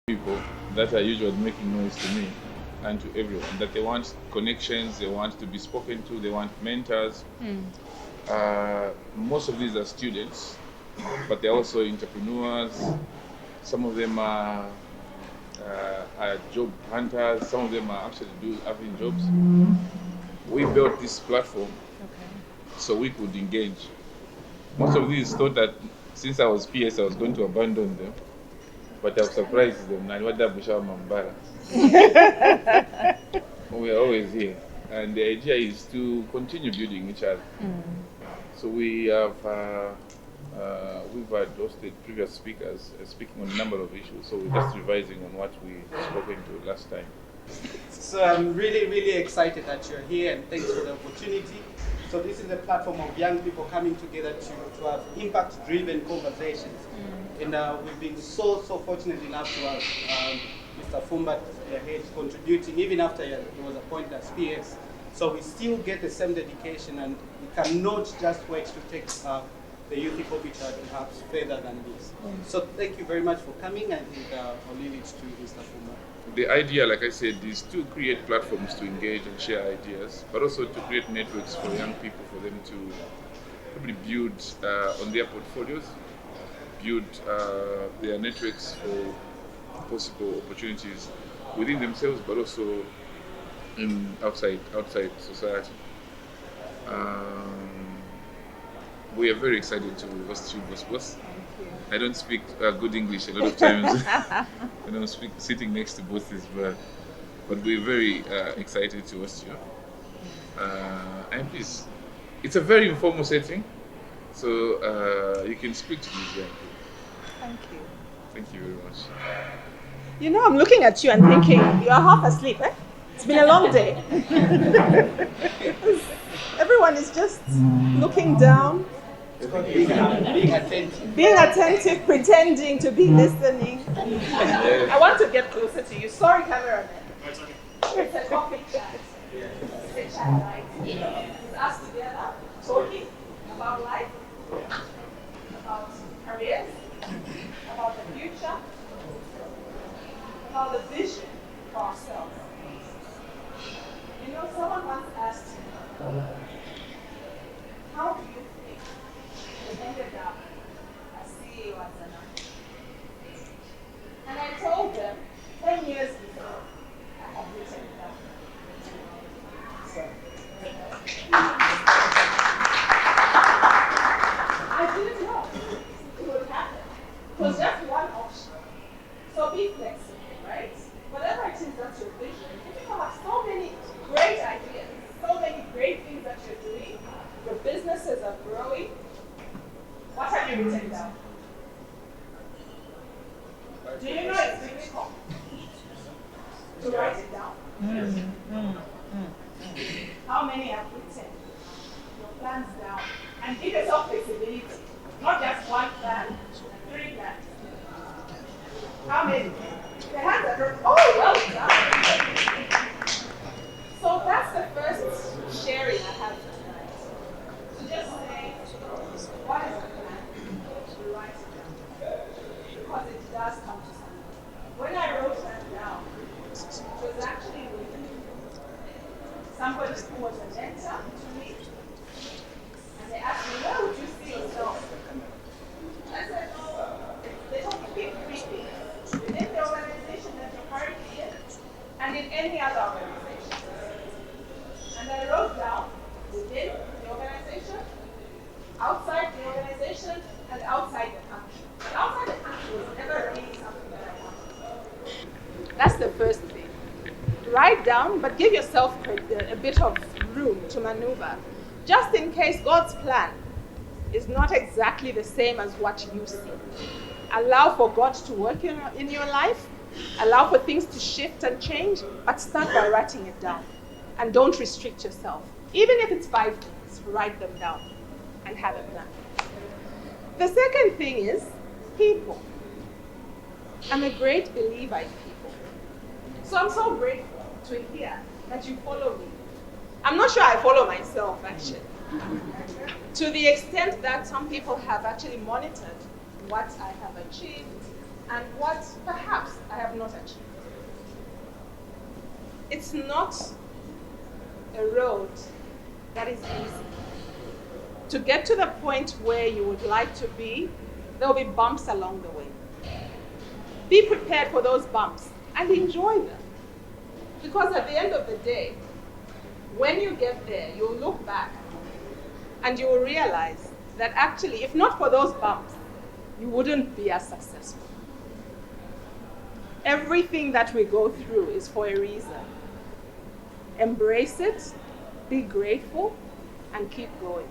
People that are usually making noise to me and to everyone, that they want connections, they want to be spoken to, they want mentors. Most of these are students, but they're also entrepreneurs. Some of them are job hunters, some of them are actually having jobs. We built this platform so we could engage. Most of these thought that since I was PS, I was going to abandon them. But I've surprised them. We are always here. And the idea is to continue building each other. So we have, we've had hosted previous speakers speaking on a number of issues. So we're just revising on what we spoken to last time. So I'm really, really excited that you're here, and thanks for the opportunity. So this is a platform of young people coming together to have impact-driven conversations. And we've been so fortunate enough to have Mr. Fumba here contributing, even after he was appointed as PS. So we still get the same dedication, and we cannot just wait to take the youth hip-hop perhaps further than this. So thank you very much for coming, and I'll leave it to Mr. Fumba. The idea, like I said, is to create platforms to engage and share ideas, but also to create networks for young people, for them to probably build on their portfolios, build their networks for possible opportunities within themselves, but also in outside society. We are very excited to host you, boss. I don't speak good English a lot of times. I don't speak sitting next to bosses, but we're very excited to host you. And please, it's a very informal setting, so you can speak to these young people. Thank you. Thank you very much. You know, I'm looking at you and thinking, you are half asleep, eh? It's been a long day. Everyone is just looking down. Being attentive, pretending to be listening. I want to get closer to you. Sorry, cameraman. It's a coffee chat. It's a chat, right? It's us together talking about life, about careers, about the future, about the vision for ourselves. You know, someone once asked me, how do you think you ended up as CEO at ZANACO? And I told them 10 years before I had written it down. I didn't know it would happen. It was just one option. So be flexible, right? Whatever it is that's your vision, you people have so many great ideas, so many great things that you're doing. Your businesses are growing. What have you written down? Do you know it's difficult to write it down? How many have written your plans down? And give yourself flexibility. Not just one plan, 3 plans. How many? The hands are dropped. Oh, well done. So that's the first sharing I have tonight. So just say, what is the plan? You write it down. Because it does come to something. When I wrote that down, it was actually with somebody who was a mentor to me. And they asked me, where would you see yourself? I said, they told me pick 3 things within the organization that you're currently in and in any other organization. And I wrote down within the organization, outside the organization, and outside the country. But outside the country was never really something that I wanted. That's the first thing. Write down, but give yourself a bit of room to maneuver. Just in case God's plan is not exactly the same as what you see. Allow for God to work in your life. Allow for things to shift and change, but start by writing it down. And don't restrict yourself. Even if it's 5 things, write them down and have a plan. The second thing is people. I'm a great believer in people. So I'm so grateful to hear that you follow me. I'm not sure I follow myself, actually. To the extent that some people have actually monitored what I have achieved, and what perhaps I have not achieved. It's not a road that is easy. To get to the point where you would like to be, there will be bumps along the way. Be prepared for those bumps and enjoy them. Because at the end of the day, when you get there, you'll look back and you will realize that actually, if not for those bumps, you wouldn't be as successful. Everything that we go through is for a reason. Embrace it, be grateful, and keep going.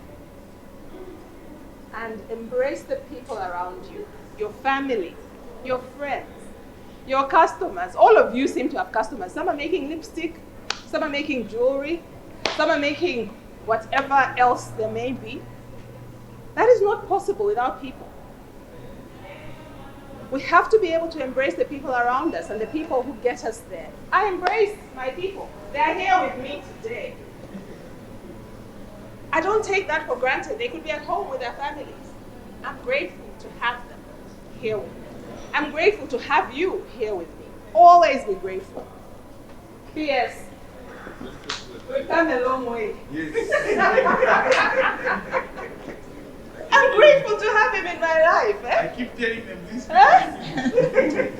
And embrace the people around you, your family, your friends, your customers. All of you seem to have customers. Some are making lipstick, some are making jewelry, some are making whatever else there may be. That is not possible without people. We have to be able to embrace the people around us and the people who get us there. I embrace my people. They are here with me today. I don't take that for granted. They could be at home with their families. I'm grateful to have them here with me. I'm grateful to have you here with me. Always be grateful. P.S. We've come a long way. Yes. I'm grateful to have him in my life. I keep telling them this.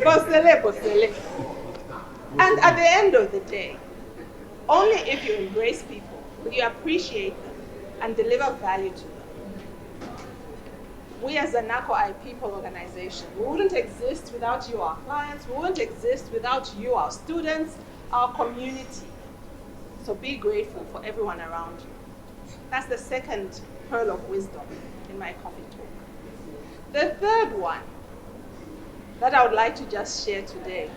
Postele, postele. And at the end of the day, only if you embrace people will you appreciate them and deliver value to them. We as ZANACO are a people organization. We wouldn't exist without you, our clients. We wouldn't exist without you, our students, our community. So be grateful for everyone around you. That's the second pearl of wisdom in my coffee talk. The third one that I would like to just share today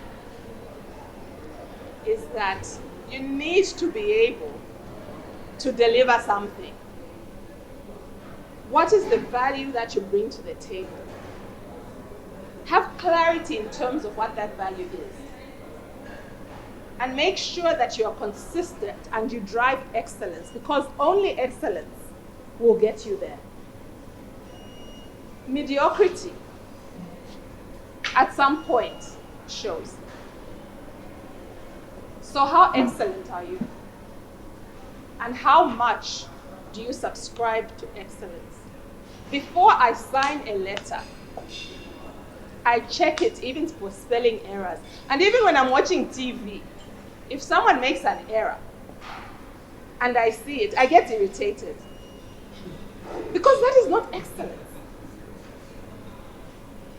is that you need to be able to deliver something. What is the value that you bring to the table? Have clarity in terms of what that value is. And make sure that you are consistent and you drive excellence, because only excellence will get you there. Mediocrity at some point shows. So how excellent are you? And how much do you subscribe to excellence? Before I sign a letter, I check it even for spelling errors. And even when I'm watching TV, if someone makes an error and I see it, I get irritated. Because that is not excellence.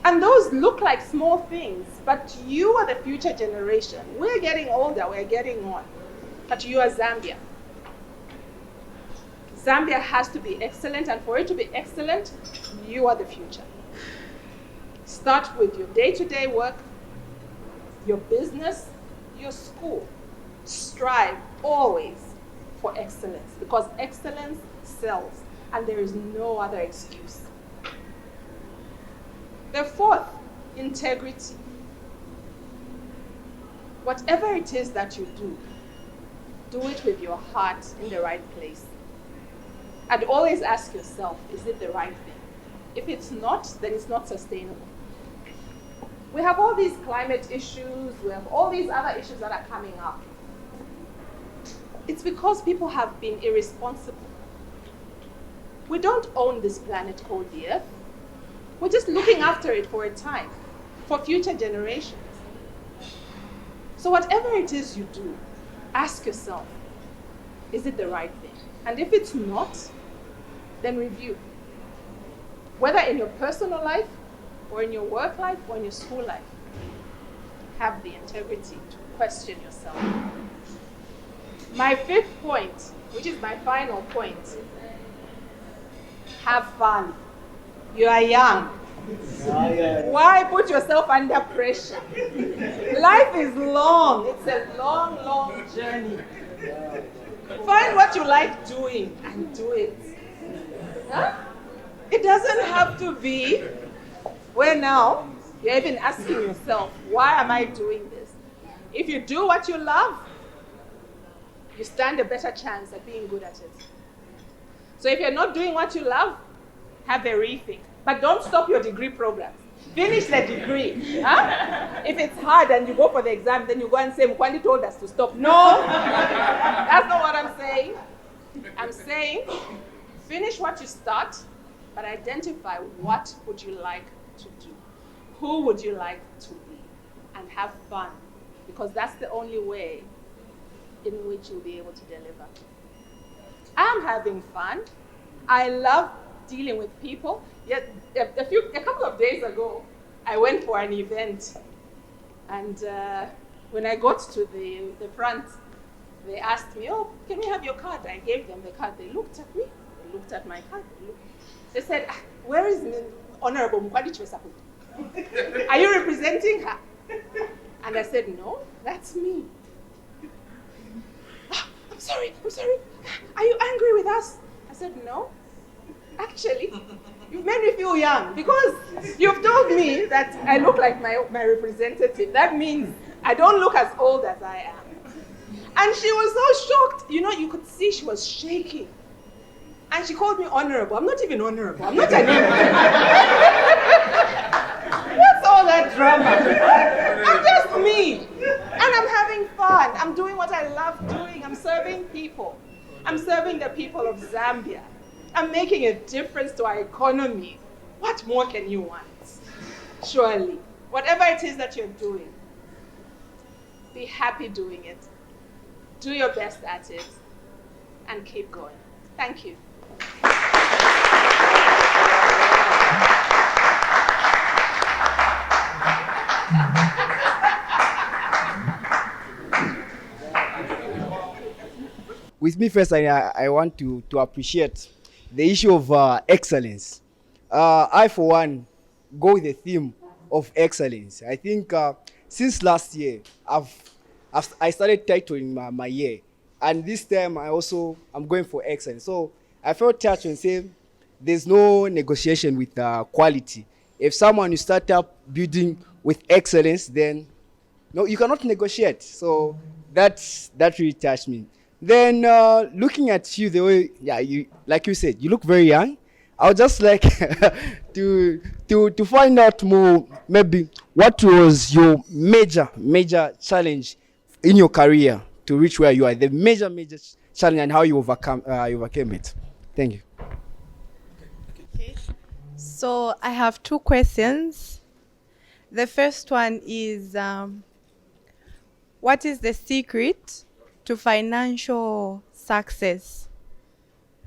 And those look like small things, but you are the future generation. We're getting older, we're getting on. But you are Zambia. Zambia has to be excellent, and for it to be excellent, you are the future. Start with your day-to-day work, your business, your school. Strive always for excellence, because excellence sells, and there is no other excuse. The fourth, integrity. Whatever it is that you do it with your heart in the right place. And always ask yourself, is it the right thing? If it's not, then it's not sustainable. We have all these climate issues, we have all these other issues that are coming up. It's because people have been irresponsible. We don't own this planet called the Earth. We're just looking after it for a time, for future generations. So whatever it is you do, ask yourself, is it the right thing? And if it's not, then review. Whether in your personal life, or in your work life, or in your school life, have the integrity to question yourself. My fifth point, which is my final point, have fun. You are young. Why put yourself under pressure? Life is long. It's a long, long journey. Find what you like doing and do it. Huh? It doesn't have to be where now you're even asking yourself, why am I doing this? If you do what you love, you stand a better chance at being good at it. So if you're not doing what you love, have a rethink. But don't stop your degree programs. Finish the degree. Huh? If it's hard and you go for the exam, then you go and say, Mukwandi told us to stop. No, that's not what I'm saying. I'm saying, finish what you start, but identify what would you like to do. Who would you like to be? And have fun, because that's the only way in which you'll be able to deliver. I'm having fun. I love dealing with people. Yet a couple of days ago, I went for an event, and when I got to the front, they asked me, "Oh, can we have your card?" I gave them the card. They looked at me. They looked at my card. They said, "Where is Honorable Mukwandi Chibesakunda? Are you representing her?" And I said, "No, that's me." I'm sorry. Are you angry with us? I said, "No. Actually, you've made me feel young because you've told me that I look like my representative. That means I don't look as old as I am." And she was so shocked. You know, you could see she was shaking. And she called me honorable. I'm not even honorable. I'm not an What's all that drama? I'm just me. And I'm having fun. I'm doing what I love doing. I'm serving people. I'm serving the people of Zambia. I'm making a difference to our economy. What more can you want? Surely. Whatever it is that you're doing, be happy doing it. Do your best at it. And keep going. Thank you. With me first, I want to appreciate the issue of excellence. I, for one, go with the theme of excellence. I think since last year, I started titling my year. And this time, I'm going for excellence. So I felt touched and say, there's no negotiation with quality. If someone you start up building with excellence, then no, you cannot negotiate. So that really touched me. Then looking at you the way, you like you said, you look very young. I would just like to find out more, maybe what was your major challenge in your career to reach where you are, the major challenge, and how you overcame it. Thank you. Okay. So I have two questions. The first one is, what is the secret to financial success?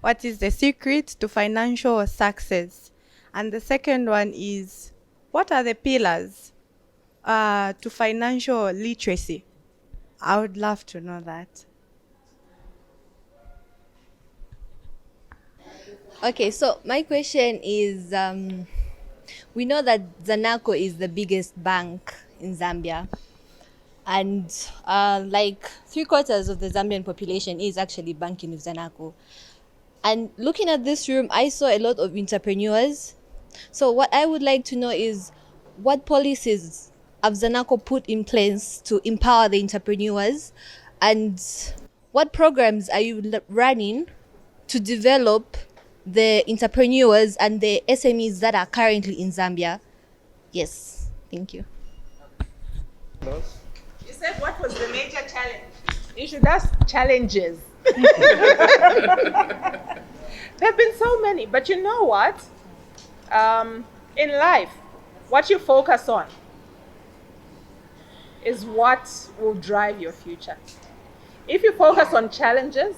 What is the secret to financial success? And the second one is, what are the pillars to financial literacy? I would love to know that. Okay, so my question is, we know that ZANACO is the biggest bank in Zambia, and like 3/4 of the Zambian population is actually banking with ZANACO. And looking at this room, I saw a lot of entrepreneurs. So what I would like to know is, what policies have ZANACO put in place to empower the entrepreneurs, and what programs are you running to develop the entrepreneurs and the SMEs that are currently in Zambia? Yes, thank you. You said what was the major challenge? You should ask challenges. There have been so many, but you know what? In life, what you focus on is what will drive your future. If you focus on challenges,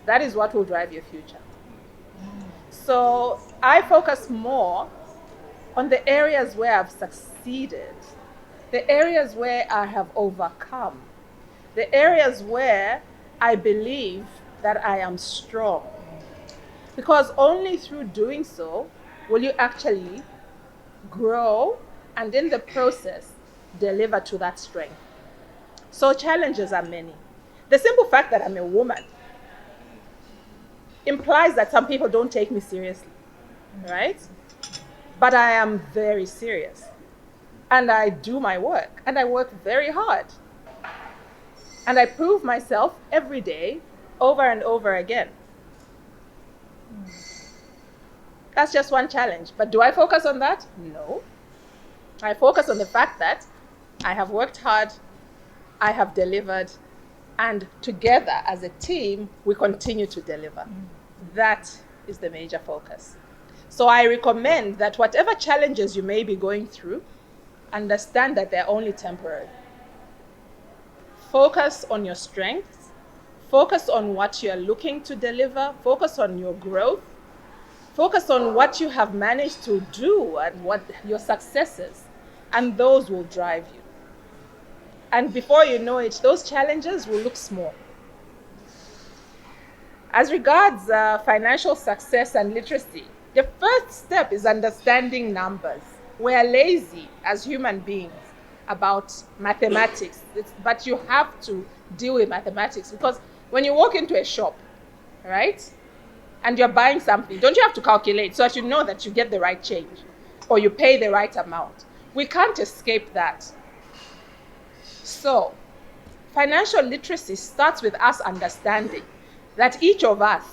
that is what will drive your future. So I focus more on the areas where I've succeeded, the areas where I have overcome, the areas where I believe that I am strong. Because only through doing so will you actually grow and in the process deliver to that strength. So challenges are many. The simple fact that I'm a woman implies that some people don't take me seriously, right? But I am very serious. And I do my work, and I work very hard. And I prove myself every day, over and over again. That's just one challenge. But do I focus on that? No. I focus on the fact that I have worked hard, I have delivered, and together as a team, we continue to deliver. That is the major focus. So I recommend that whatever challenges you may be going through, understand that they're only temporary. Focus on your strengths, focus on what you're looking to deliver, focus on your growth, focus on what you have managed to do and what your successes, and those will drive you. And before you know it, those challenges will look small. As regards financial success and literacy, the first step is understanding numbers. We are lazy as human beings about mathematics, but you have to deal with mathematics, because when you walk into a shop, right, and you're buying something, don't you have to calculate so that you know that you get the right change or you pay the right amount? We can't escape that. So, financial literacy starts with us understanding that each of us,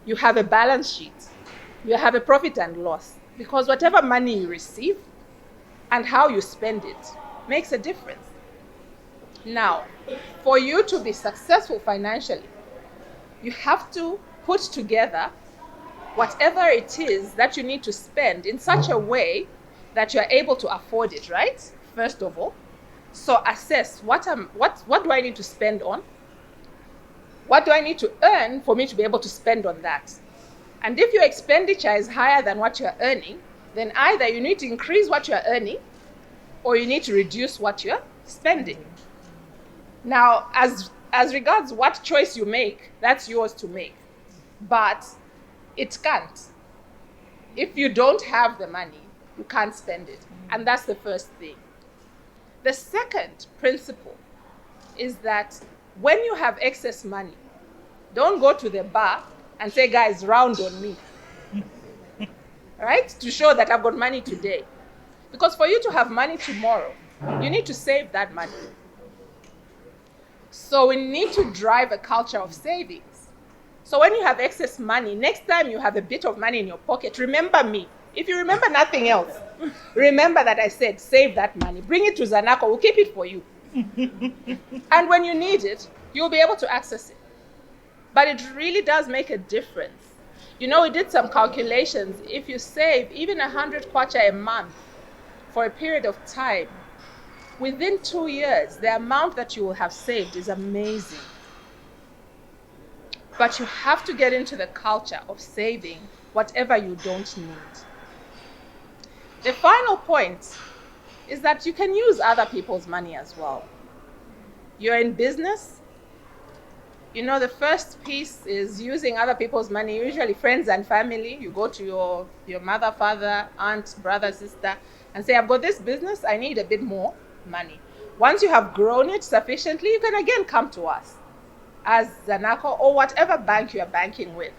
you have a balance sheet, you have a profit and loss, because whatever money you receive and how you spend it makes a difference. Now, for you to be successful financially, you have to put together whatever it is that you need to spend in such a way that you're able to afford it, right? First of all. So assess what do I need to spend on? What do I need to earn for me to be able to spend on that? And if your expenditure is higher than what you're earning, then either you need to increase what you're earning or you need to reduce what you're spending. Now, as regards what choice you make, that's yours to make. But it can't. If you don't have the money, you can't spend it. And that's the first thing. The second principle is that when you have excess money, don't go to the bar and say, guys, round on me. Right? To show that I've got money today. Because for you to have money tomorrow, you need to save that money. So we need to drive a culture of savings. So when you have excess money, next time you have a bit of money in your pocket, remember me. If you remember nothing else, remember that I said, save that money. Bring it to ZANACO, we'll keep it for you. And when you need it, you'll be able to access it. But it really does make a difference. You know, we did some calculations. If you save even 100 kwacha a month for a period of time, within 2 years, the amount that you will have saved is amazing. But you have to get into the culture of saving whatever you don't need. The final point is that you can use other people's money as well. You're in business. You know, the first piece is using other people's money, usually friends and family. You go to your mother, father, aunt, brother, sister, and say, I've got this business, I need a bit more money. Once you have grown it sufficiently, you can again come to us as ZANACO or whatever bank you are banking with,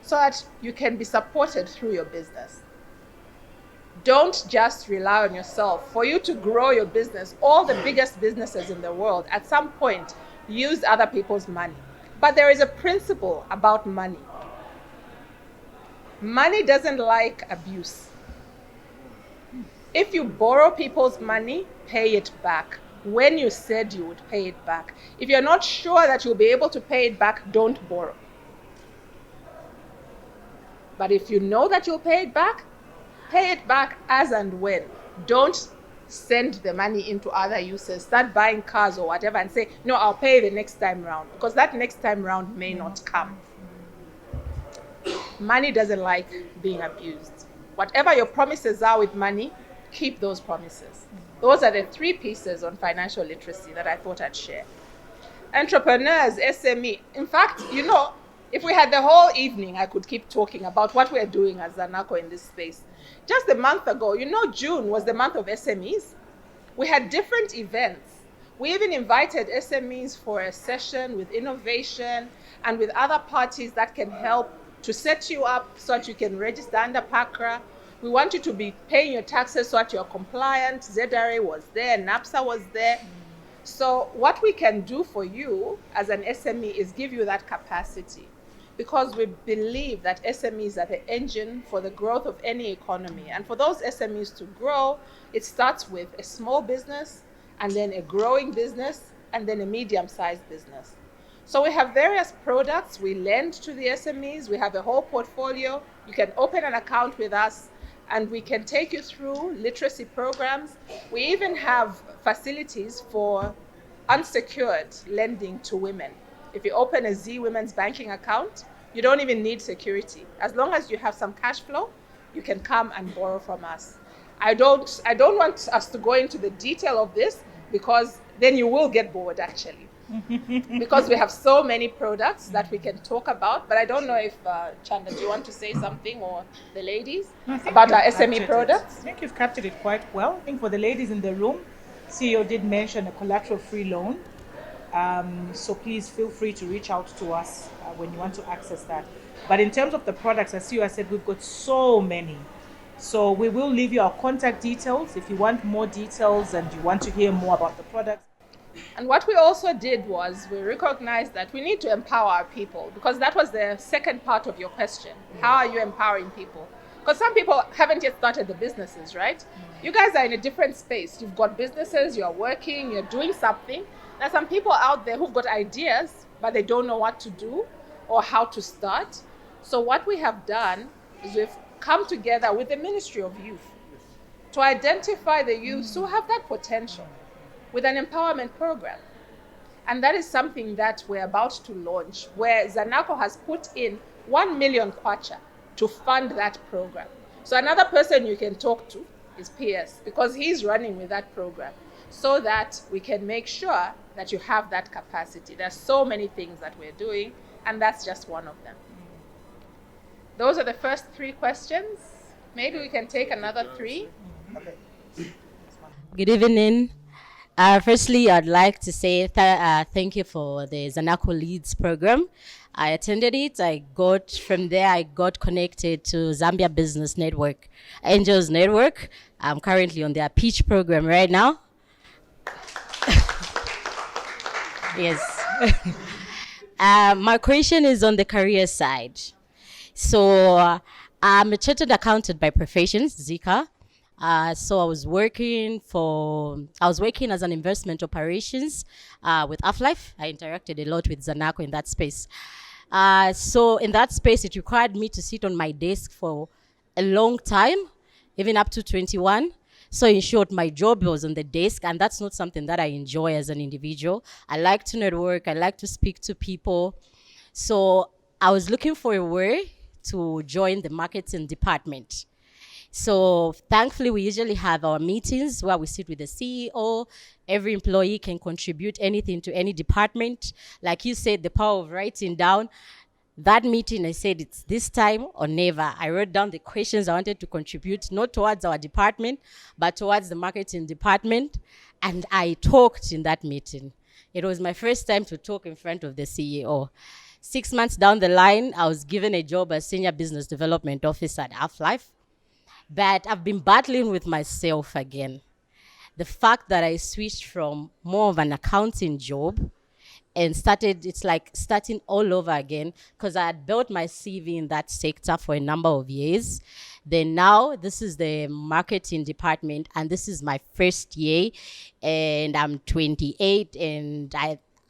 so that you can be supported through your business. Don't just rely on yourself. For you to grow your business, all the biggest businesses in the world, at some point, use other people's money. But there is a principle about money. Money doesn't like abuse. If you borrow people's money, pay it back when you said you would pay it back. If you're not sure that you'll be able to pay it back, don't borrow. But if you know that you'll pay it back as and when. Don't send the money into other uses, start buying cars or whatever and say, no, I'll pay the next time round, because that next time round may not come. Money doesn't like being abused. Whatever your promises are with money, keep those promises. Those are the 3 pieces on financial literacy that I thought I'd share. Entrepreneurs, SME. In fact, you know, if we had the whole evening, I could keep talking about what we're doing as ZANACO in this space. Just a month ago, you know, June was the month of SMEs. We had different events. We even invited SMEs for a session with innovation and with other parties that can help to set you up so that you can register under PACRA. We want you to be paying your taxes so that you're compliant. ZRA was there, NAPSA was there. So what we can do for you as an SME is give you that capacity. because we believe that SMEs are the engine for the growth of any economy. And for those SMEs to grow, it starts with a small business, and then a growing business, and then a medium-sized business. So we have various products. We lend to the SMEs. We have a whole portfolio. You can open an account with us, and we can take you through literacy programs. We even have facilities for unsecured lending to women. If you open a Z Women's banking account, you don't even need security. As long as you have some cash flow, you can come and borrow from us. I don't want us to go into the detail of this, because then you will get bored, actually. Because we have so many products that we can talk about. But I don't know if, Chanda, do you want to say something, or the ladies, about our SME products? I think you've captured it quite well. I think for the ladies in the room, CEO did mention a collateral-free loan. So please feel free to reach out to us when you want to access that. But in terms of the products, as CEO said, we've got so many. So we will leave you our contact details if you want more details and you want to hear more about the products. And what we also did was we recognized that we need to empower our people, because that was the second part of your question. How are you empowering people? Because some people haven't yet started the businesses, right? You guys are in a different space. You've got businesses, you're working, you're doing something. There are some people out there who've got ideas, but they don't know what to do or how to start. So what we have done is we've come together with the Ministry of Youth to identify the youths who have that potential with an empowerment program. And that is something that we're about to launch, where ZANACO has put in 1 million kwacha to fund that program. So another person you can talk to is PS, because he's running with that program, so that we can make sure that you have that capacity. There's so many things that we're doing, and that's just one of them. Those are the first 3 questions. Maybe we can take another 3. Okay. Good evening. Firstly, I'd like to say thank you for the ZANACO Leads program. I attended it. From there, I got connected to Zambia Business Network, Angels Network. I'm currently on their pitch program right now. Yes. My question is on the career side. So I'm a chartered accountant by profession, Zika. So I was working as an investment operations with Aflife. I interacted a lot with ZANACO in that space. So in that space, it required me to sit on my desk for a long time, even up to 21. So in short, my job was on the desk, and that's not something that I enjoy as an individual. I like to network. I like to speak to people. So I was looking for a way to join the marketing department. So thankfully, we usually have our meetings where we sit with the CEO. Every employee can contribute anything to any department. Like you said, the power of writing down. That meeting, I said, it's this time or never. I wrote down the questions I wanted to contribute, not towards our department, but towards the marketing department. And I talked in that meeting. It was my first time to talk in front of the CEO. 6 months down the line, I was given a job as Senior Business Development Officer at Aflife. But I've been battling with myself again. The fact that I switched from more of an accounting job and it's like starting all over again, because I had built my CV in that sector for a number of years. Then now this is the marketing department, and this is my first year, and I'm 28, and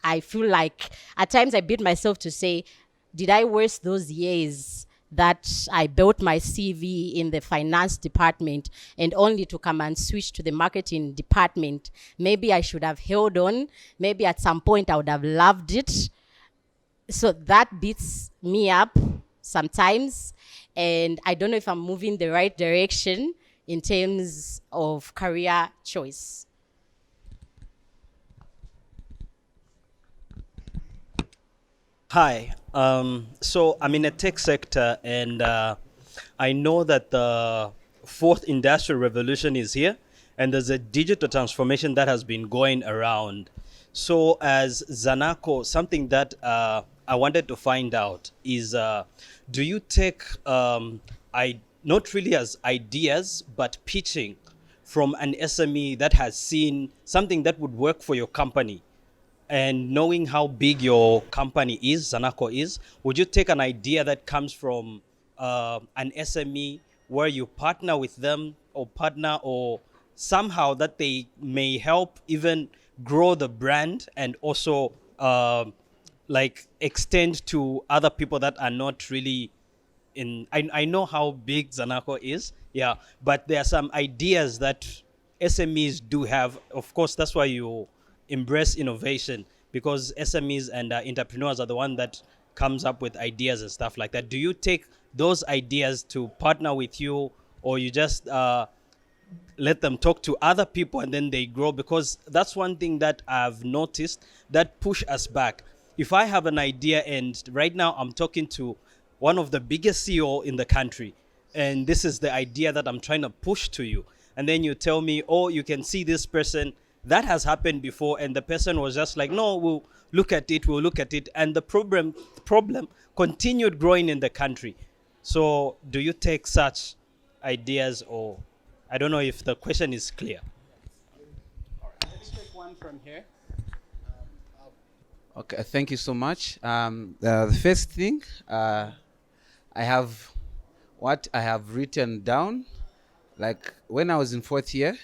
I feel like at times I beat myself to say, did I waste those years that I built my CV in the finance department and only to come and switch to the marketing department? Maybe I should have held on. Maybe at some point I would have loved it. So that beats me up sometimes. And I don't know if I'm moving the right direction in terms of career choice. Hi. So I'm in a tech sector, and I know that the 4th industrial revolution is here, and there's a digital transformation that has been going around. So as ZANACO, something that I wanted to find out is, do you take, not really as ideas, but pitching from an SME that has seen something that would work for your company, and knowing how big your company is, ZANACO is, would you take an idea that comes from an SME where you partner with them or somehow that they may help even grow the brand and also like extend to other people that are not really I know how big ZANACO is, yeah, but there are some ideas that SMEs do have. Of course, that's why you embrace innovation, because SMEs and entrepreneurs are the one that comes up with ideas and stuff like that. Do you take those ideas to partner with you, or you just let them talk to other people and then they grow? Because that's one thing that I've noticed that push us back. If I have an idea and right now I'm talking to one of the biggest CEO in the country, and this is the idea that I'm trying to push to you, and then you tell me, oh, you can see this person, that has happened before, and the person was just like, no, we'll look at it, and the problem continued growing in the country. So do you take such ideas, or I don't know if the question is clear. Let's take one from here. Okay, thank you so much. The first thing, I have what I have written down. Like when I was in 4th year,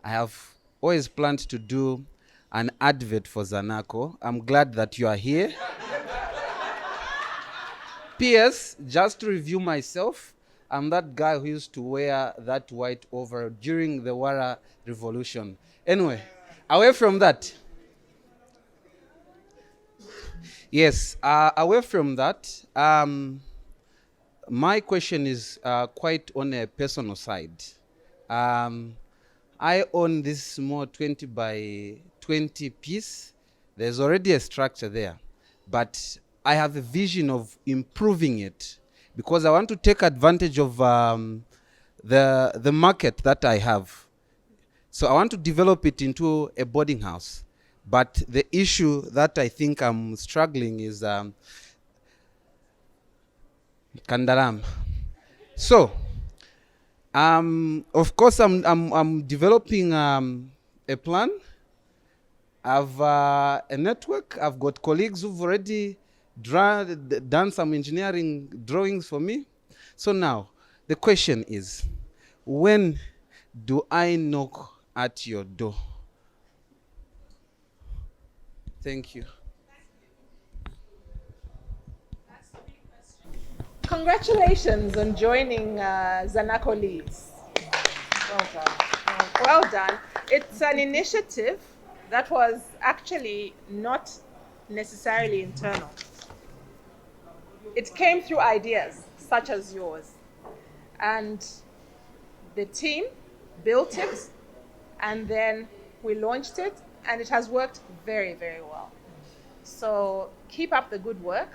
I have always planned to do an advert for ZANACO. I'm glad that you are here. P.S. Just to review myself, I'm that guy who used to wear that white overall during the Wara Revolution. Anyway, away from that. Yes, away from that, my question is quite on a personal side. I own this small 20 by 20 piece. There's already a structure there, but I have a vision of improving it because I want to take advantage of the market that I have. So I want to develop it into a boarding house. But the issue that I think I'm struggling is Kandaram. So, of course, I'm developing a plan. I've a network. I've got colleagues who've already done some engineering drawings for me. So now, the question is, when do I knock at your door? Thank you. Congratulations on joining ZANACO Leads. Well done. Well done. It's an initiative that was actually not necessarily internal. It came through ideas such as yours. And the team built it, and then we launched it, and it has worked very, very well. So keep up the good work.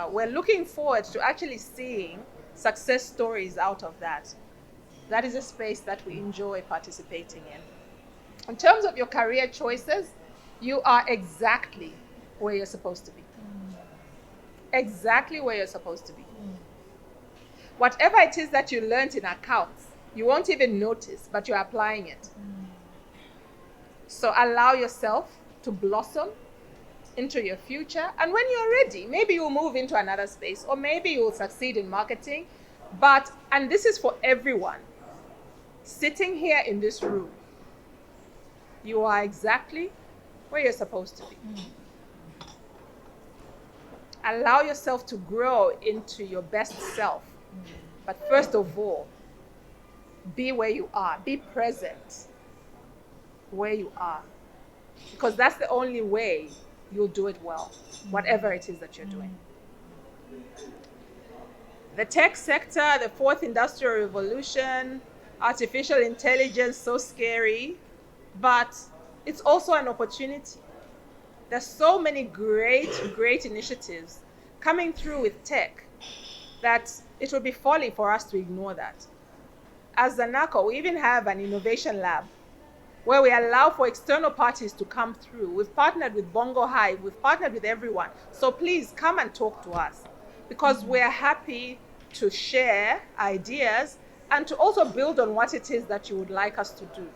We're looking forward to actually seeing success stories out of that. That is a space that we enjoy participating in. In terms of your career choices, you are exactly where you're supposed to be. Exactly where you're supposed to be. Whatever it is that you learned in accounts, you won't even notice, but you're applying it. So allow yourself to blossom into your future. And when you're ready, maybe you'll move into another space, or maybe you'll succeed in marketing. But, and this is for everyone, sitting here in this room, you are exactly where you're supposed to be. Allow yourself to grow into your best self. But first of all, be where you are. Be present where you are. Because that's the only way you'll do it well, whatever it is that you're doing. The tech sector, the 4th industrial revolution, artificial intelligence, so scary, but it's also an opportunity. There's so many great initiatives coming through with tech that it would be folly for us to ignore that. As ZANACO, we even have an innovation lab where we allow for external parties to come through. We've partnered with Bongo Hive, we've partnered with everyone. So please come and talk to us, because we're happy to share ideas and to also build on what it is that you would like us to do.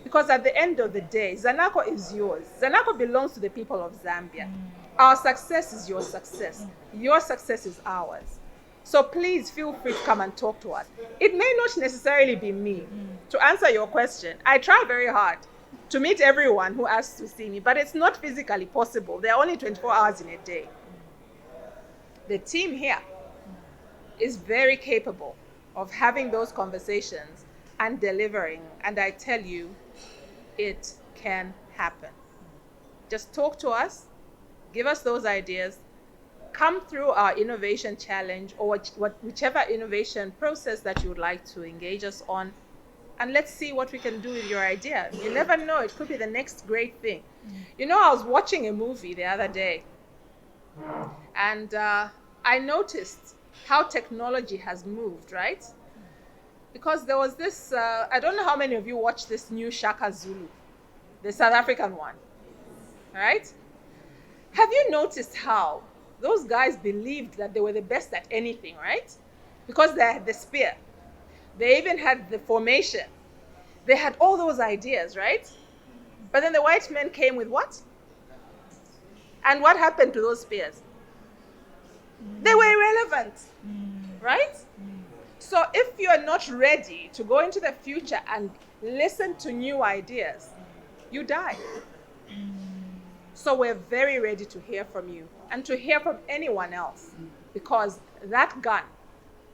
Because at the end of the day, ZANACO is yours. ZANACO belongs to the people of Zambia. Our success is your success. Your success is ours. So please feel free to come and talk to us. It may not necessarily be me. To answer your question, I try very hard to meet everyone who asks to see me, but it's not physically possible. There are only 24 hours in a day. The team here is very capable of having those conversations and delivering. And I tell you, it can happen. Just talk to us, give us those ideas, come through our innovation challenge or whichever innovation process that you would like to engage us on, and let's see what we can do with your idea. You never know, it could be the next great thing. You know, I was watching a movie the other day, and I noticed how technology has moved, right? Because there was this, I don't know how many of you watched this new Shaka Zulu, the South African one, right? Have you noticed how those guys believed that they were the best at anything, right? Because they had the spear. They even had the formation. They had all those ideas, right? But then the white men came with what? And what happened to those spears? They were irrelevant, right? So if you are not ready to go into the future and listen to new ideas, you die. So we're very ready to hear from you and to hear from anyone else, because that gun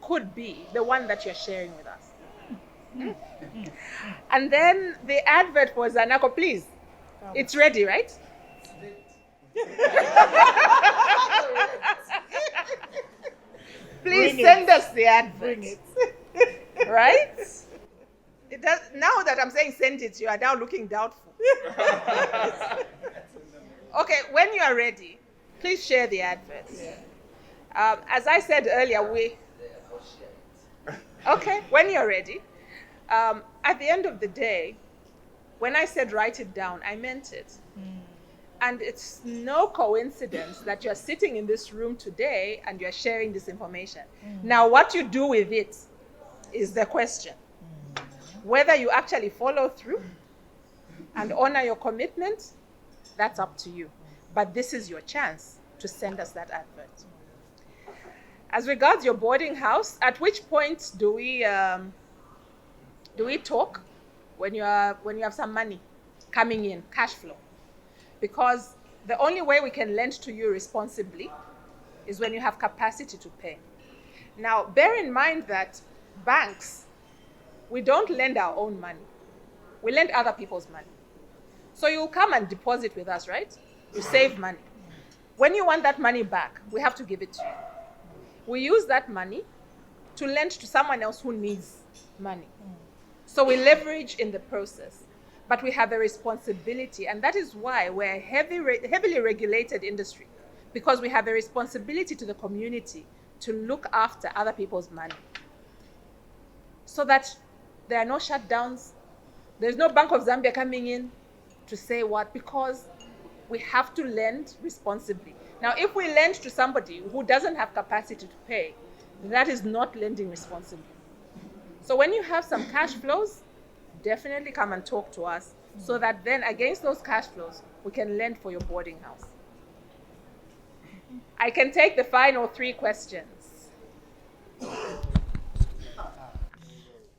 could be the one that you're sharing with us. And then the advert for ZANACO, please. It's ready, right? Please send us the advert. Bring it. Right? It does, now that I'm saying send it, you are now looking doubtful. Okay, when you are ready, please share the advert. As I said earlier, okay, when you're ready, at the end of the day, when I said write it down, I meant it. And it's no coincidence that you're sitting in this room today and you're sharing this information. Now, what you do with it is the question. Whether you actually follow through and honor your commitment, that's up to you. But this is your chance to send us that advert. As regards your boarding house, at which point do we talk when you have some money coming in, cash flow? Because the only way we can lend to you responsibly is when you have capacity to pay. Now, bear in mind that banks, we don't lend our own money. We lend other people's money. So you'll come and deposit with us, right? You save money. When you want that money back, we have to give it to you. We use that money to lend to someone else who needs money. So we leverage in the process, but we have a responsibility, and that is why we're a heavily regulated industry, because we have a responsibility to the community to look after other people's money, so that there are no shutdowns. There's no Bank of Zambia coming in to say what, because we have to lend responsibly. Now, if we lend to somebody who doesn't have capacity to pay, that is not lending responsibly. So when you have some cash flows, definitely come and talk to us, so that then against those cash flows, we can lend for your boarding house. I can take the final 3 questions.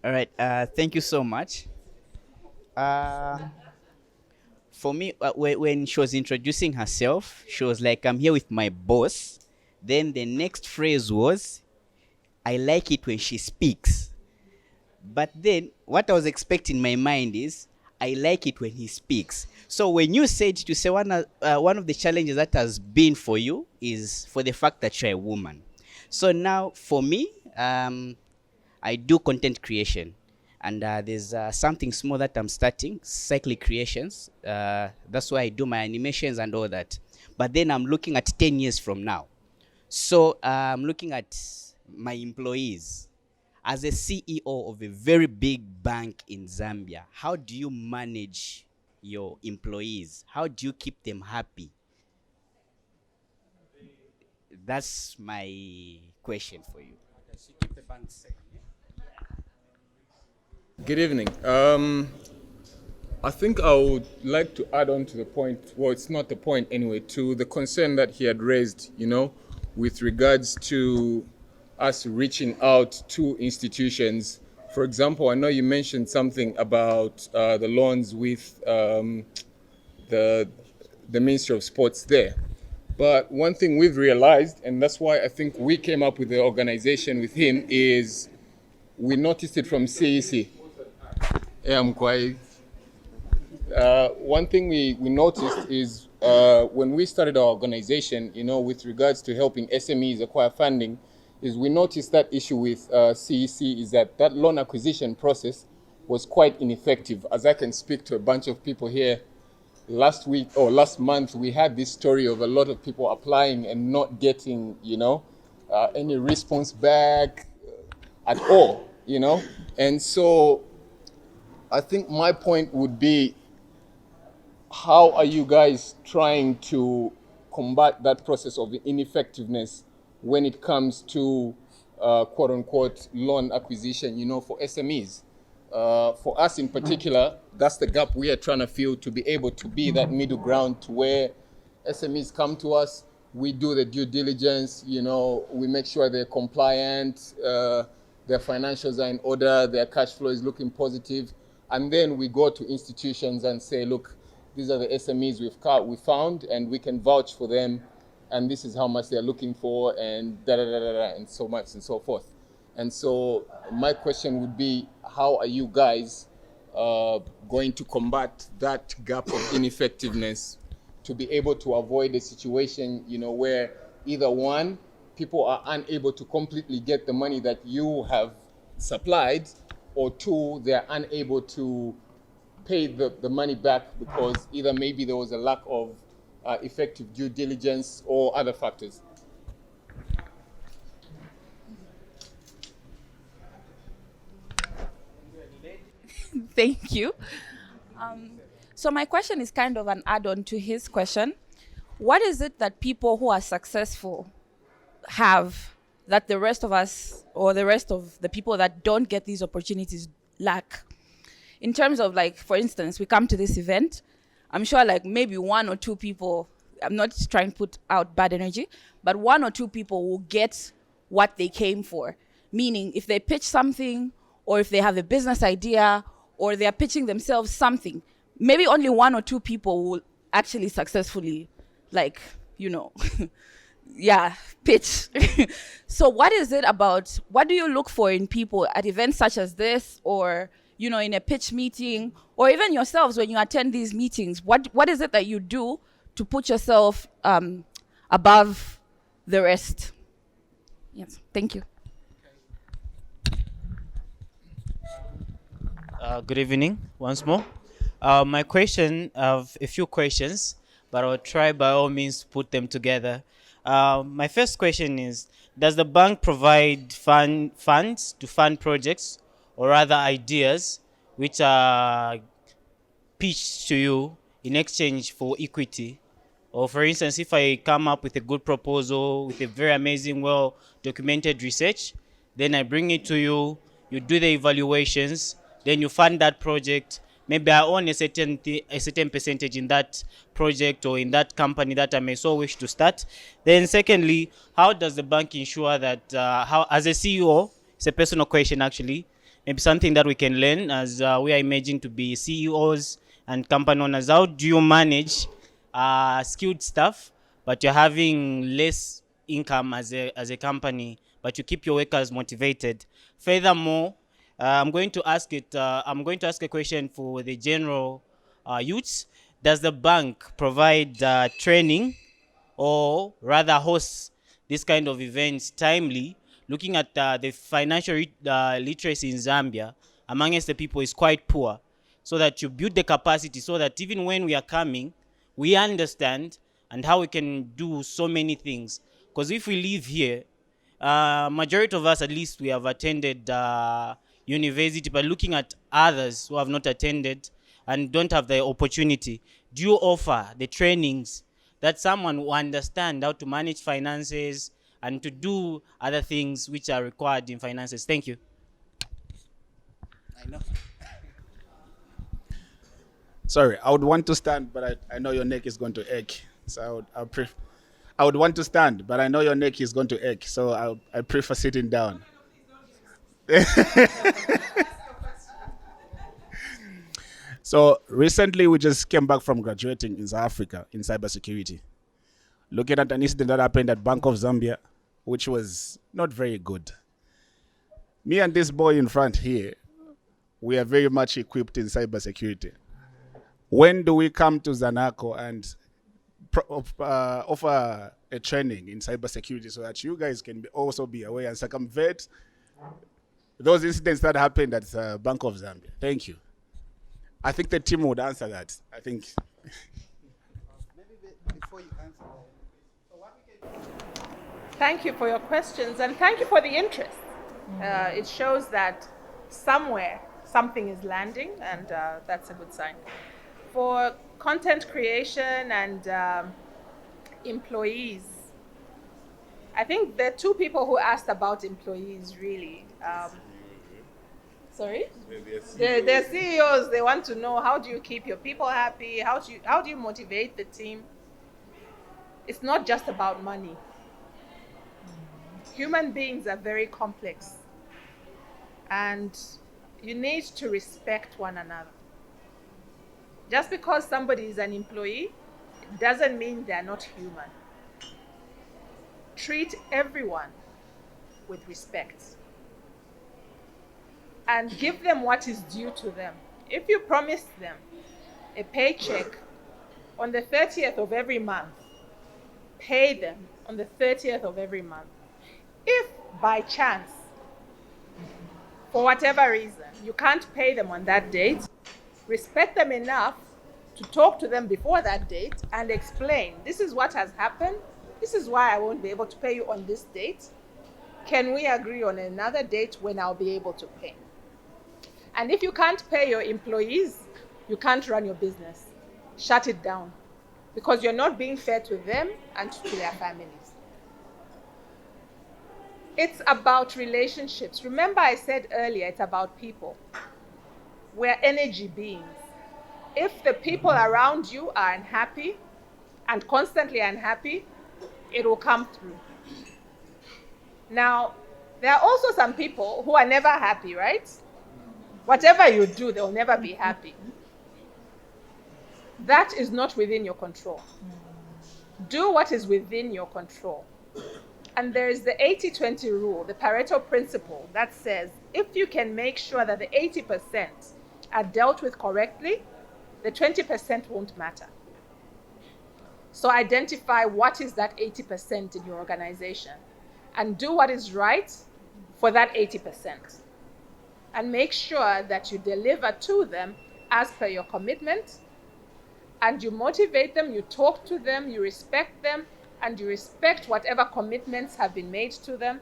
All right, thank you so much. For me, when she was introducing herself, she was like, I'm here with my boss. Then the next phrase was, I like it when she speaks. But then what I was expecting in my mind is, I like it when he speaks. So when you said to say one of the challenges that has been for you is for the fact that you're a woman. So now for me, I do content creation. And there's something small that I'm starting, Cyclic Creations. That's why I do my animations and all that. But then I'm looking at 10 years from now. So I'm looking at my employees. As a CEO of a very big bank in Zambia, how do you manage your employees? How do you keep them happy? That's my question for you. Good evening. I think I would like to add on to the point, well, it's not the point anyway, to the concern that he had raised, with regards to us reaching out to institutions. For example, I know you mentioned something about the loans with the Ministry of Sports there. But one thing we've realized, and that's why I think we came up with the organization with him, is we noticed it from CEC. Yeah, I'm quite. One thing we noticed is when we started our organization, with regards to helping SMEs acquire funding, is we noticed that issue with CEC is that loan acquisition process was quite ineffective. As I can speak to a bunch of people here, last month, we had this story of a lot of people applying and not getting, any response back at all, And so I think my point would be, how are you guys trying to combat that process of ineffectiveness when it comes to quote unquote loan acquisition, for SMEs? For us in particular, that's the gap we are trying to fill, to be able to be that middle ground to where SMEs come to us, we do the due diligence, we make sure they're compliant, their financials are in order, their cash flow is looking positive, and then we go to institutions and say, look, these are the SMEs we found, and we can vouch for them, and this is how much they're looking for, and and so much and so forth. And so my question would be, how are you guys going to combat that gap of ineffectiveness to be able to avoid a situation, where either one, people are unable to completely get the money that you have supplied, or two, they're unable to pay the money back because either maybe there was a lack of effective due diligence or other factors? Thank you. So my question is kind of an add-on to his question. What is it that people who are successful have that the rest of us, or the rest of the people that don't get these opportunities, lack? In terms of, like, for instance, we come to this event, I'm sure like maybe one or two people, I'm not trying to put out bad energy, but one or two people will get what they came for. Meaning if they pitch something, or if they have a business idea, or they are pitching themselves something, maybe only one or two people will actually successfully, like, pitch. So what is it about, what do you look for in people at events such as this, or, in a pitch meeting, or even yourselves when you attend these meetings? What is it that you do to put yourself above the rest? Yes, thank you. Good evening once more. My question, I have a few questions, but I'll try by all means to put them together. My first question is, does the bank provide funds to fund projects or other ideas which are pitched to you in exchange for equity? Or for instance, if I come up with a good proposal with a very amazing, well-documented research, then I bring it to you, you do the evaluations, then you fund that project. Maybe I own a certain percentage in that project or in that company that I may so wish to start. Then secondly, how does the bank ensure that, how, as a CEO, it's a personal question actually, maybe something that we can learn as we are emerging to be CEOs and company owners. How do you manage skilled staff, but you're having less income as a company, but you keep your workers motivated? Furthermore, I'm going to ask a question for the general youths. Does the bank provide training, or rather host this kind of events timely, looking at the financial literacy in Zambia amongst the people is quite poor, so that you build the capacity so that even when we are coming, we understand and how we can do so many things. Because if we live here, majority of us, at least, we have attended university, but looking at others who have not attended and don't have the opportunity, do you offer the trainings that someone will understand how to manage finances and to do other things which are required in finances? Thank you. I know. Sorry, I would want to stand, but I know your neck is going to ache. So I would want to stand, but I know your neck is going to ache. So I prefer sitting down. So recently, we just came back from graduating in South Africa in cybersecurity, looking at an incident that happened at Bank of Zambia, which was not very good. Me and this boy in front here, we are very much equipped in cybersecurity. When do we come to ZANACO and offer a training in cybersecurity so that you guys can also be aware and circumvent those incidents that happened at Bank of Zambia? Thank you. I think the team would answer that. I think. Before you answer, Thank you for your questions and thank you for the interest. It shows that somewhere something is landing, and that's a good sign. For content creation and employees, I think there are two people who asked about employees really. Sorry? They're CEOs. They want to know, how do you keep your people happy? How do you motivate the team? It's not just about money. Human beings are very complex, and you need to respect one another. Just because somebody is an employee, it doesn't mean they're not human. Treat everyone with respect and give them what is due to them. If you promise them a paycheck on the 30th of every month, pay them on the 30th of every month. If by chance, for whatever reason, you can't pay them on that date, respect them enough to talk to them before that date and explain, this is what has happened, this is why I won't be able to pay you on this date. Can we agree on another date when I'll be able to pay? And if you can't pay your employees, you can't run your business. Shut it down, because you're not being fair to them and to their families. It's about relationships. Remember I said earlier, it's about people. We're energy beings. If the people around you are unhappy and constantly unhappy, it will come through. Now, there are also some people who are never happy, right? Whatever you do, they'll never be happy. That is not within your control. Do what is within your control. And there is the 80-20 rule, the Pareto principle, that says if you can make sure that the 80% are dealt with correctly, the 20% won't matter. So identify what is that 80% in your organization and do what is right for that 80%. And make sure that you deliver to them as per your commitment, and you motivate them, you talk to them, you respect them, and you respect whatever commitments have been made to them.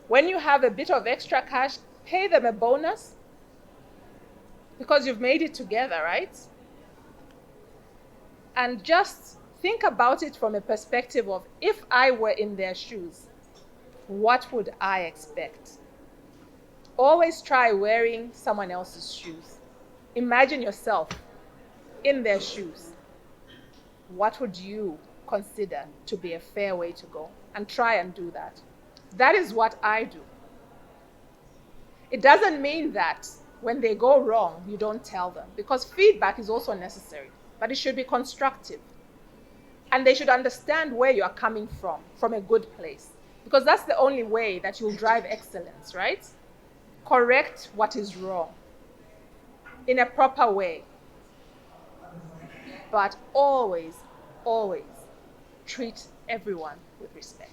When you have a bit of extra cash, pay them a bonus because you've made it together, right? And just think about it from a perspective of, if I were in their shoes, what would I expect? Always try wearing someone else's shoes. Imagine yourself in their shoes. What would you consider to be a fair way to go? And try and do that. That is what I do. It doesn't mean that when they go wrong, you don't tell them, because feedback is also necessary, but it should be constructive. And they should understand where you are coming from a good place, because that's the only way that you'll drive excellence, right? Correct what is wrong in a proper way, but always, always treat everyone with respect.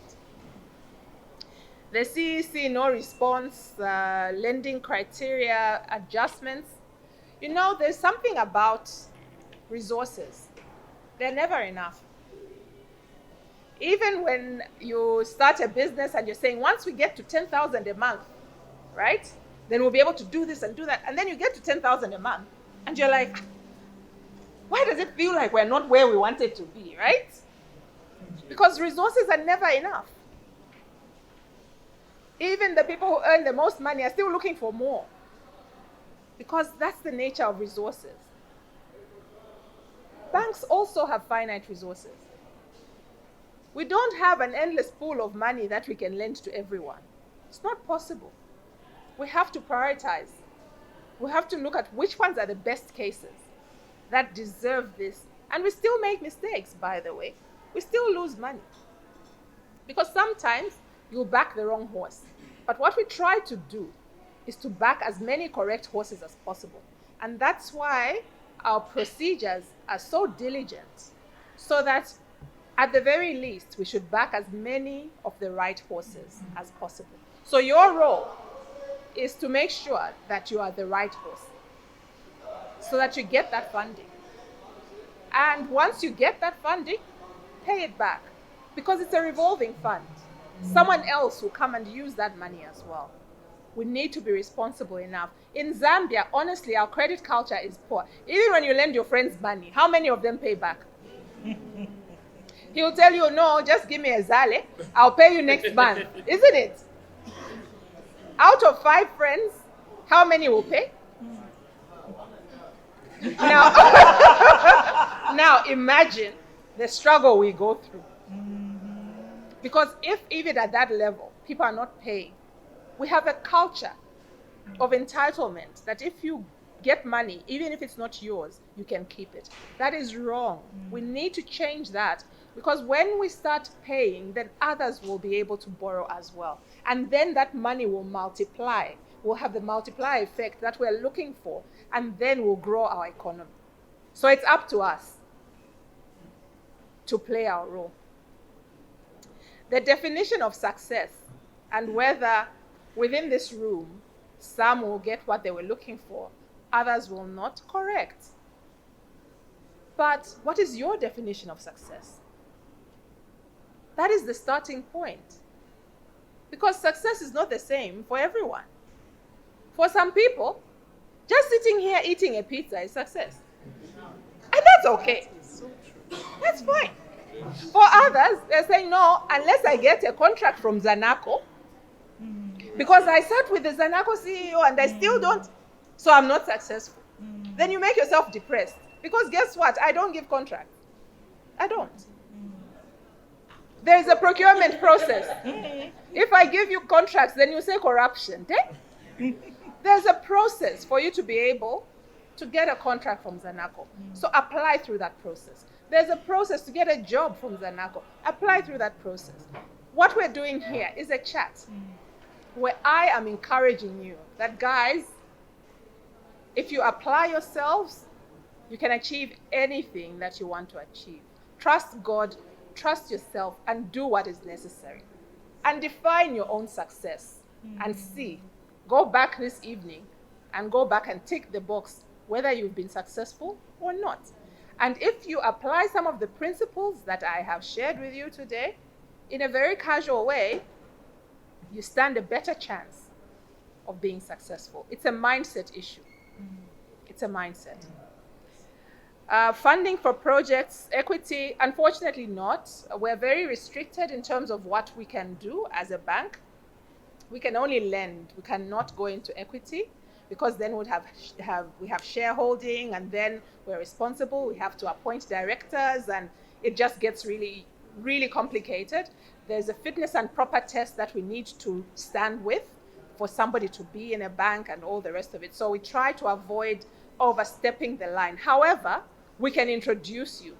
The CEC no response, lending criteria adjustments. You know, there's something about resources. They're never enough. Even when you start a business and you're saying, once we get to 10,000 a month, right? Then we'll be able to do this and do that. And then you get to 10,000 a month and you're like, why does it feel like we're not where we wanted to be, right? Because resources are never enough. Even the people who earn the most money are still looking for more, because that's the nature of resources. banks also have finite resources. We don't have an endless pool of money that we can lend to everyone. It's not possible. We have to prioritize. We have to look at which ones are the best cases that deserve this. And we still make mistakes, by the way. We still lose money. Because sometimes you'll back the wrong horse. But what we try to do is to back as many correct horses as possible. And that's why our procedures are so diligent, so that at the very least, we should back as many of the right horses as possible. So your role is to make sure that you are the right horse, so that you get that funding. And once you get that funding, pay it back, because it's a revolving fund. Someone else will come and use that money as well. We need to be responsible enough. In Zambia, honestly, our credit culture is poor. Even when you lend your friends money, how many of them pay back? He will tell you, no, just give me a zale, I'll pay you next month. Isn't it? Out of 5 friends, how many will pay? Now, now imagine the struggle we go through. Because if even at that level, people are not paying, we have a culture of entitlement that if you get money, even if it's not yours, you can keep it. That is wrong. We need to change that, because when we start paying, then others will be able to borrow as well. And then that money will multiply. We'll have the multiplier effect that we're looking for, and then we'll grow our economy. So it's up to us to play our role. The definition of success, and whether within this room, some will get what they were looking for, others will not, correct. But what is your definition of success? That is the starting point. Because success is not the same for everyone. For some people, just sitting here eating a pizza is success. And that's okay. That's fine. For others, they're saying, no, unless I get a contract from ZANACO, because I sat with the ZANACO CEO and I still don't, so I'm not successful. Then you make yourself depressed. Because guess what? I don't give contracts. I don't. There is a procurement process. If I give you contracts, then you say corruption. There's a process for you to be able to get a contract from ZANACO. So apply through that process. There's a process to get a job from ZANACO. Apply through that process. What we're doing here is a chat where I am encouraging you that, guys, if you apply yourselves, you can achieve anything that you want to achieve. Trust God, trust yourself, and do what is necessary. And define your own success and see. Go back this evening and go back and tick the box whether you've been successful or not. And if you apply some of the principles that I have shared with you today in a very casual way, you stand a better chance of being successful. It's a mindset issue. It's a mindset. Funding for projects, equity, unfortunately not. We're very restricted in terms of what we can do as a bank. We can only lend. We cannot go into equity, because then we have shareholding, and then we're responsible. We have to appoint directors, and it just gets really, really complicated. There's a fitness and proper test that we need to stand with for somebody to be in a bank and all the rest of it. So we try to avoid overstepping the line. However, we can introduce you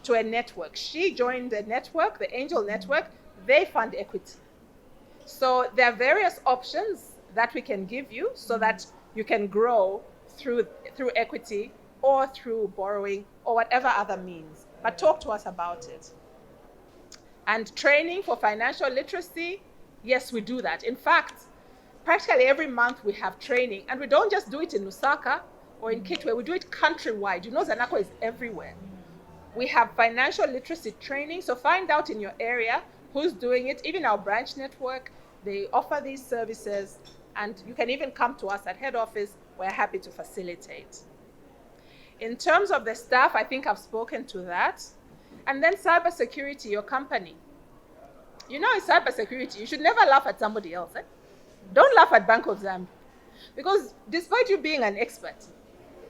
to a network. She joined the network, the Angel Network. They fund equity. So there are various options that we can give you so that you can grow through equity or through borrowing or whatever other means. But talk to us about it. And training for financial literacy, yes, we do that. In fact, practically every month we have training, and we don't just do it in Lusaka or in Kitwe, we do it countrywide. You know, ZANACO is everywhere. We have financial literacy training, so find out in your area who's doing it. Even our branch network, they offer these services, and you can even come to us at head office. We're happy to facilitate. In terms of the staff, I think I've spoken to that. And then cybersecurity, your company. You know, in cybersecurity, you should never laugh at somebody else. Don't laugh at Bank of Zambia. Because despite you being an expert,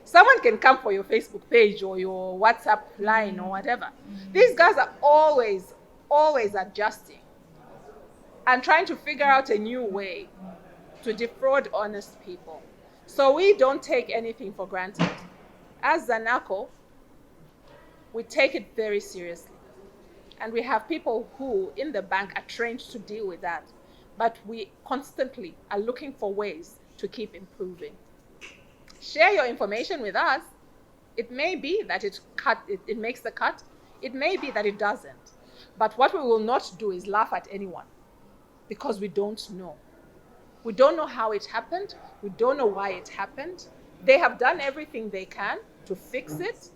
Someone can come for your Facebook page or your WhatsApp line or whatever. These guys are always adjusting and trying to figure out a new way to defraud honest people. So we don't take anything for granted. As ZANACO, we take it very seriously. And we have people who in the bank are trained to deal with that. But we constantly are looking for ways to keep improving. Share your information with us. It may be that it makes the cut. It may be that it doesn't. But what we will not do is laugh at anyone because we don't know. We don't know how it happened. We don't know why it happened. They have done everything they can to fix it.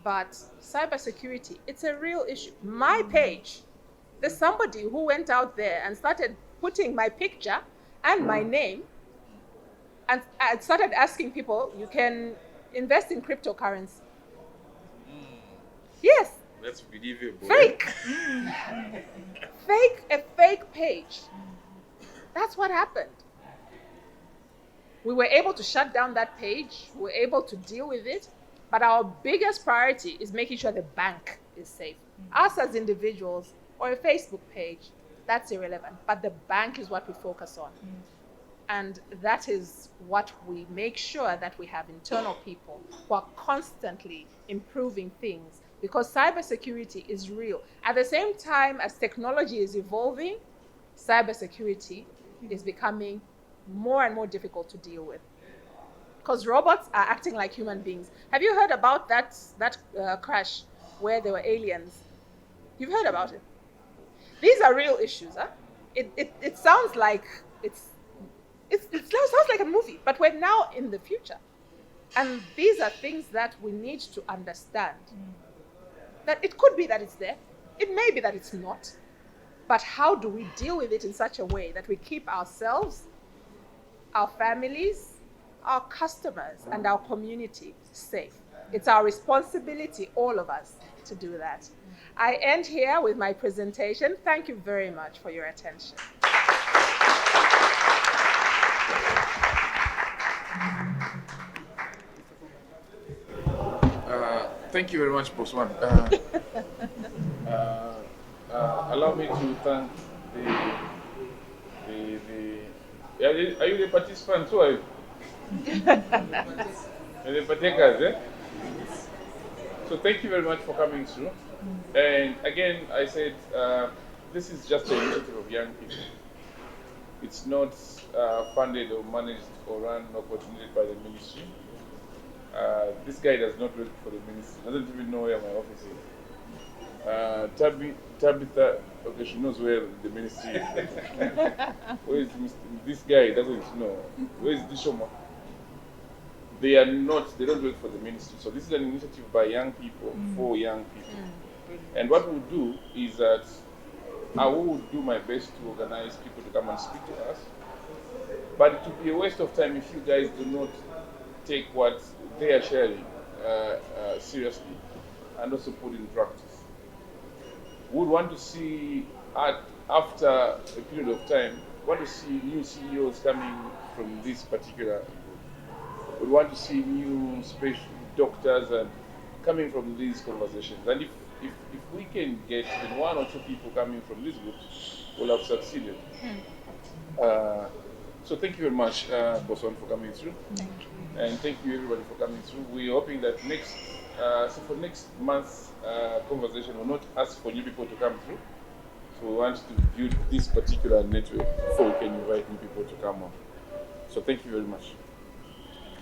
But cybersecurity, it's a real issue. My page, there's somebody who went out there and started putting my picture and my name and I started asking people, you can invest in cryptocurrency. Yes. That's believable. Fake. A fake page. That's what happened. We were able to shut down that page. We were able to deal with it. But our biggest priority is making sure the bank is safe. Us as individuals or a Facebook page, that's irrelevant. But the bank is what we focus on. And that is what we make sure that we have internal people who are constantly improving things, because cybersecurity is real. At the same time as technology is evolving, cybersecurity is becoming more and more difficult to deal with. Because robots are acting like human beings. Have you heard about that crash where there were aliens? You've heard about it. These are real issues. Huh? It sounds like it sounds like a movie, but we're now in the future. And these are things that we need to understand. That it could be that it's there. It may be that it's not. But how do we deal with it in such a way that we keep ourselves, our families, our customers, and our community safe? It's our responsibility, all of us, to do that. I end here with my presentation. Thank you very much for your attention. Thank you very much, Boss One. Allow me to thank are you the participants who are the partakers, eh? So thank you very much for coming through. And again, I said this is just an initiative of young people. It's not funded or managed or run or coordinated by the ministry. This guy does not work for the ministry, doesn't even know where my office is. Tabitha, okay, she knows where the ministry is. Where is this guy doesn't know. Where is Dishoma? They don't work for the ministry. So this is an initiative by young people, for young people. And what we'll do is that I will do my best to organize people to come and speak to us. But it would be a waste of time if you guys do not take what they are sharing seriously and also put in practice. We would want to see, after a period of time, want to see new CEOs coming from this particular group. We want to see new special doctors and coming from these conversations. And if we can get even one or two people coming from this group, we'll have succeeded. So thank you very much, Boson, for coming through. Thank you. And thank you everybody for coming through. We're hoping that for next month's conversation, we'll not ask for new people to come through. So we want to build this particular network before we can invite new people to come on. So thank you very much.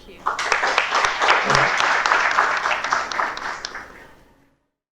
Thank you.